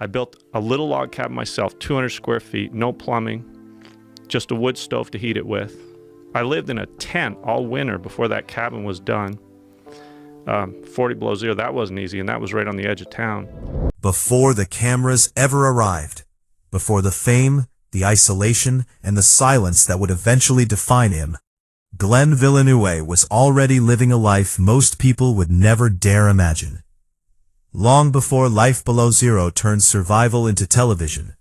I built a little log cabin myself, 200 square feet, no plumbing, just a wood stove to heat it with. I lived in a tent all winter before that cabin was done. 40 below zero, that wasn't easy, and that was right on the edge of town. Before the cameras ever arrived, before the fame, the isolation, and the silence that would eventually define him, Glenn Villeneuve was already living a life most people would never dare imagine. Long before Life Below Zero turned survival into television,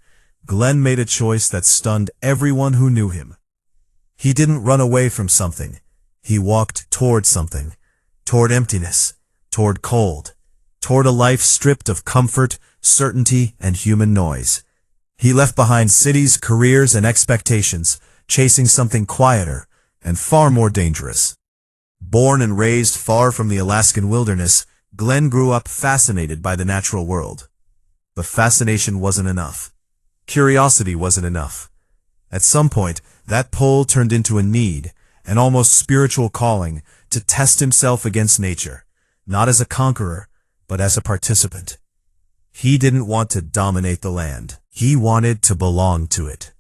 Glenn made a choice that stunned everyone who knew him. He didn't run away from something. He walked toward something. Toward emptiness. Toward cold. Toward a life stripped of comfort, certainty, and human noise. He left behind cities, careers, and expectations, chasing something quieter and far more dangerous. Born and raised far from the Alaskan wilderness, Glenn grew up fascinated by the natural world. But fascination wasn't enough. Curiosity wasn't enough. At some point, that pull turned into a need, an almost spiritual calling, to test himself against nature, not as a conqueror, but as a participant. He didn't want to dominate the land. He wanted to belong to it.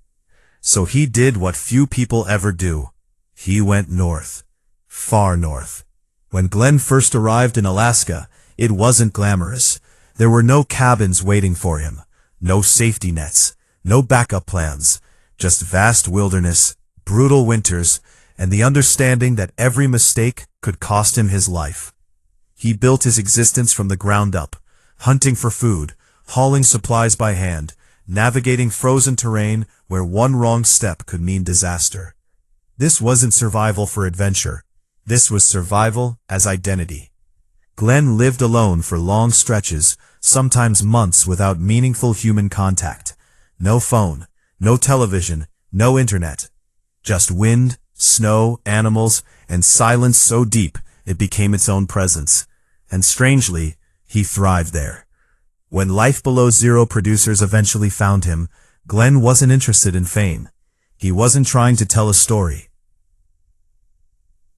So he did what few people ever do. He went north. Far north. When Glenn first arrived in Alaska, it wasn't glamorous. There were no cabins waiting for him, no safety nets, no backup plans, just vast wilderness, brutal winters, and the understanding that every mistake could cost him his life. He built his existence from the ground up, hunting for food, hauling supplies by hand, navigating frozen terrain where one wrong step could mean disaster. This wasn't survival for adventure. This was survival as identity. Glenn lived alone for long stretches, sometimes months without meaningful human contact. No phone, no television, no internet. Just wind, snow, animals, and silence so deep it became its own presence. And strangely, he thrived there. When Life Below Zero producers eventually found him, Glenn wasn't interested in fame. He wasn't trying to tell a story.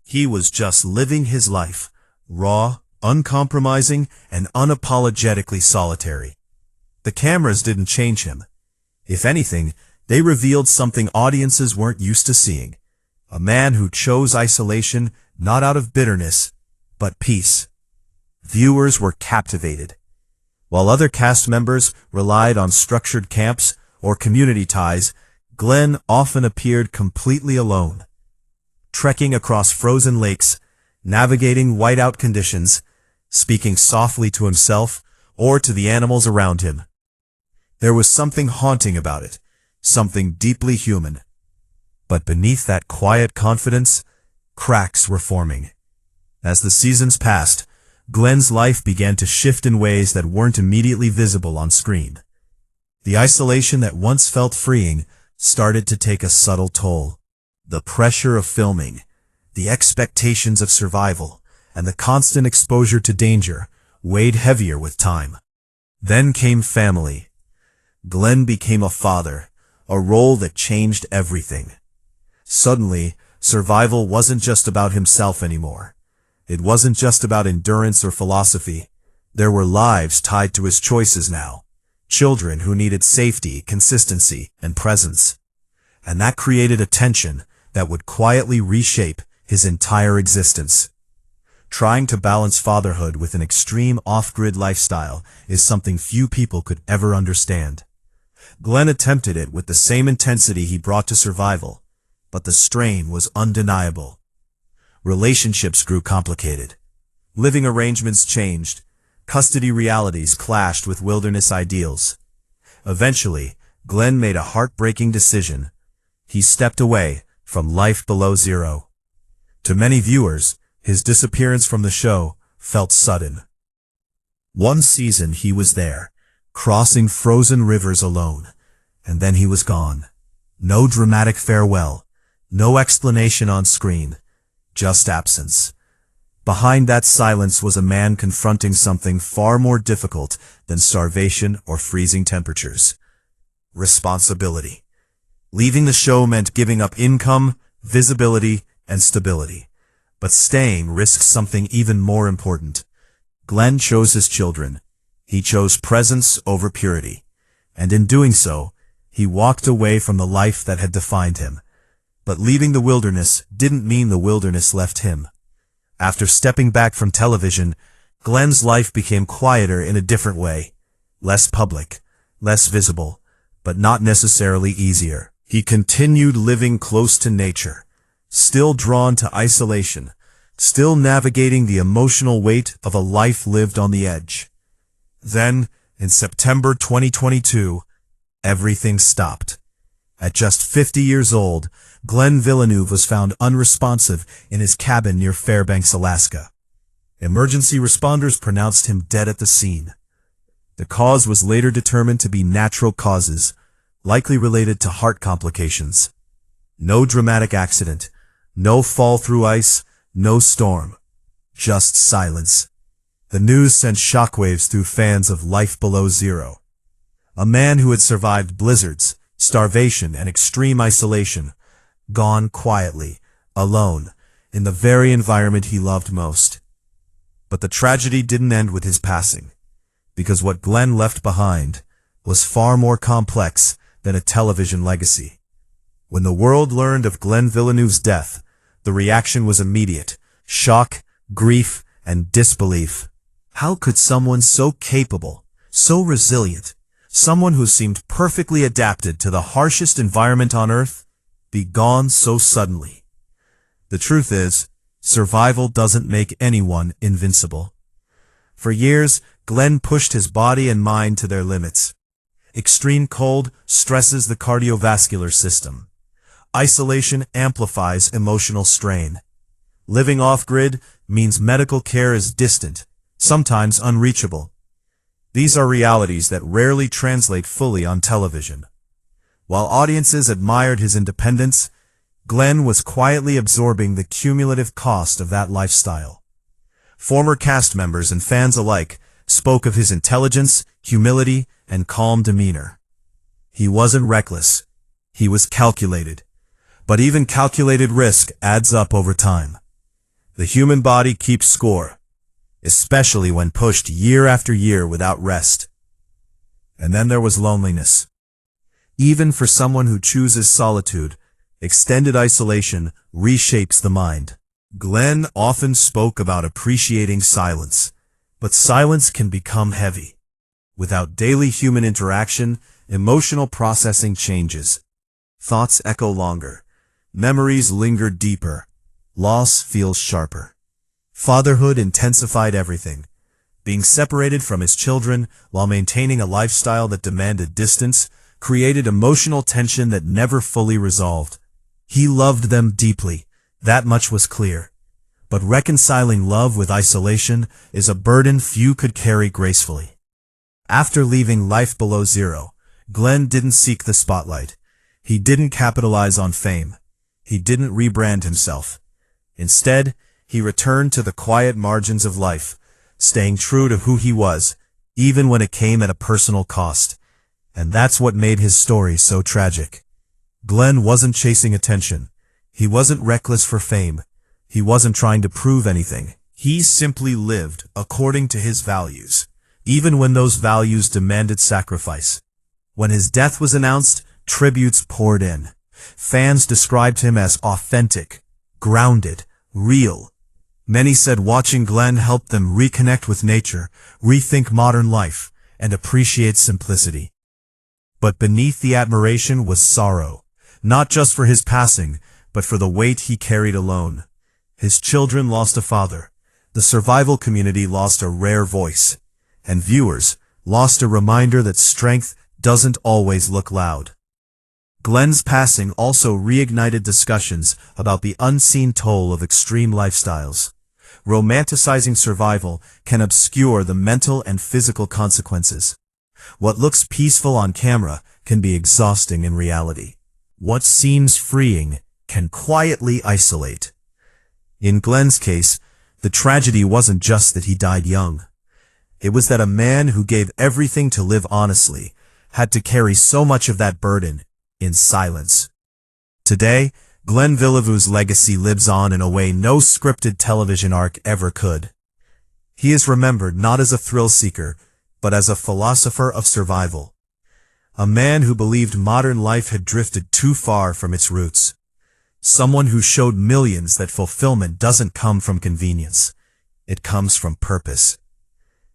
He was just living his life, raw, uncompromising, and unapologetically solitary. The cameras didn't change him. If anything, they revealed something audiences weren't used to seeing. A man who chose isolation not out of bitterness, but peace. Viewers were captivated. While other cast members relied on structured camps or community ties, Glenn often appeared completely alone. Trekking across frozen lakes, navigating whiteout conditions, speaking softly to himself or to the animals around him. There was something haunting about it, something deeply human. But beneath that quiet confidence, cracks were forming. As the seasons passed, Glenn's life began to shift in ways that weren't immediately visible on screen. The isolation that once felt freeing started to take a subtle toll. The pressure of filming, the expectations of survival, and the constant exposure to danger weighed heavier with time. Then came family. Glenn became a father, a role that changed everything. Suddenly, survival wasn't just about himself anymore. It wasn't just about endurance or philosophy. There were lives tied to his choices now. Children who needed safety, consistency, and presence. And that created a tension that would quietly reshape his entire existence. Trying to balance fatherhood with an extreme off-grid lifestyle is something few people could ever understand. Glenn attempted it with the same intensity he brought to survival, but the strain was undeniable. Relationships grew complicated. Living arrangements changed. Custody realities clashed with wilderness ideals. Eventually, Glenn made a heartbreaking decision. He stepped away from Life Below Zero. To many viewers, his disappearance from the show felt sudden. One season he was there, crossing frozen rivers alone, and then he was gone. No dramatic farewell, no explanation on screen, just absence. Behind that silence was a man confronting something far more difficult than starvation or freezing temperatures. Responsibility. Leaving the show meant giving up income, visibility, and stability. But staying risked something even more important. Glenn chose his children. He chose presence over purity. And in doing so, he walked away from the life that had defined him. But leaving the wilderness didn't mean the wilderness left him. After stepping back from television, Glenn's life became quieter in a different way. Less public, less visible, but not necessarily easier. He continued living close to nature, still drawn to isolation, still navigating the emotional weight of a life lived on the edge. Then, in September 2022, everything stopped. At just 50 years old, Glenn Villeneuve was found unresponsive in his cabin near Fairbanks, Alaska. Emergency responders pronounced him dead at the scene. The cause was later determined to be natural causes, likely related to heart complications. No dramatic accident, no fall through ice, no storm. Just silence. The news sent shockwaves through fans of Life Below Zero. A man who had survived blizzards, starvation, and extreme isolation, gone quietly, alone, in the very environment he loved most. But the tragedy didn't end with his passing, because what Glenn left behind was far more complex than a television legacy. When the world learned of Glenn Villeneuve's death, the reaction was immediate: shock, grief, and disbelief. How could someone so capable, so resilient, someone who seemed perfectly adapted to the harshest environment on Earth, be gone so suddenly? The truth is, survival doesn't make anyone invincible. For years, Glenn pushed his body and mind to their limits. Extreme cold stresses the cardiovascular system. Isolation amplifies emotional strain. Living off-grid means medical care is distant, sometimes unreachable. These are realities that rarely translate fully on television. While audiences admired his independence, Glenn was quietly absorbing the cumulative cost of that lifestyle. Former cast members and fans alike spoke of his intelligence, humility, and calm demeanor. He wasn't reckless. He was calculated. But even calculated risk adds up over time. The human body keeps score, especially when pushed year after year without rest. And then there was loneliness. Even for someone who chooses solitude, extended isolation reshapes the mind. Glenn often spoke about appreciating silence, but silence can become heavy. Without daily human interaction, emotional processing changes. Thoughts echo longer. Memories linger deeper. Loss feels sharper. Fatherhood intensified everything. Being separated from his children while maintaining a lifestyle that demanded distance created emotional tension that never fully resolved. He loved them deeply, that much was clear. But reconciling love with isolation is a burden few could carry gracefully. After leaving Life Below Zero, Glenn didn't seek the spotlight. He didn't capitalize on fame. He didn't rebrand himself. Instead, he returned to the quiet margins of life, staying true to who he was, even when it came at a personal cost. And that's what made his story so tragic. Glenn wasn't chasing attention. He wasn't reckless for fame. He wasn't trying to prove anything. He simply lived according to his values, even when those values demanded sacrifice. When his death was announced, tributes poured in. Fans described him as authentic, grounded, real. Many said watching Glenn helped them reconnect with nature, rethink modern life, and appreciate simplicity. But beneath the admiration was sorrow, not just for his passing, but for the weight he carried alone. His children lost a father, the survival community lost a rare voice, and viewers lost a reminder that strength doesn't always look loud. Glenn's passing also reignited discussions about the unseen toll of extreme lifestyles. Romanticizing survival can obscure the mental and physical consequences. What looks peaceful on camera can be exhausting in reality. What seems freeing can quietly isolate. In Glenn's case, the tragedy wasn't just that he died young. It was that a man who gave everything to live honestly had to carry so much of that burden in silence. Today, Glenn Villeneuve's legacy lives on in a way no scripted television arc ever could. He is remembered not as a thrill seeker, but as a philosopher of survival. a man who believed modern life had drifted too far from its roots. Someone who showed millions that fulfillment doesn't come from convenience. It comes from purpose.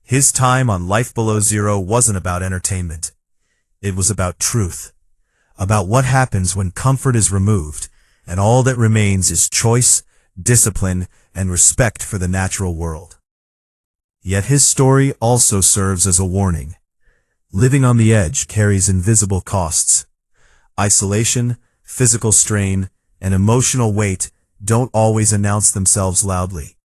His time on Life Below Zero wasn't about entertainment. It was about truth. About what happens when comfort is removed, and all that remains is choice, discipline, and respect for the natural world. Yet his story also serves as a warning. Living on the edge carries invisible costs. Isolation, physical strain, and emotional weight don't always announce themselves loudly.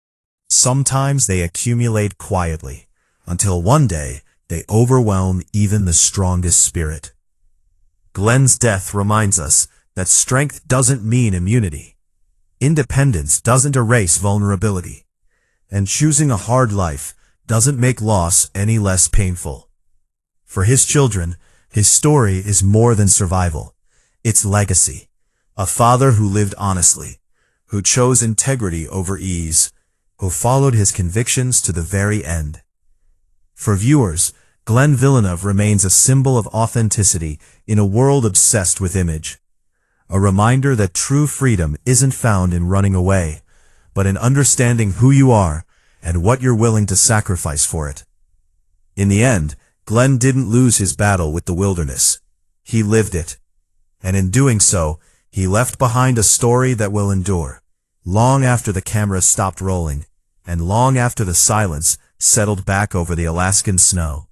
Sometimes they accumulate quietly, until one day they overwhelm even the strongest spirit. Glenn's death reminds us that strength doesn't mean immunity. Independence doesn't erase vulnerability. And choosing a hard life doesn't make loss any less painful. For his children, his story is more than survival. It's legacy. A father who lived honestly, who chose integrity over ease, who followed his convictions to the very end. For viewers, Glenn Villeneuve remains a symbol of authenticity in a world obsessed with image. A reminder that true freedom isn't found in running away, but in understanding who you are and what you're willing to sacrifice for it. In the end, Glenn didn't lose his battle with the wilderness. He lived it. And in doing so, he left behind a story that will endure, long after the camera stopped rolling, and long after the silence settled back over the Alaskan snow.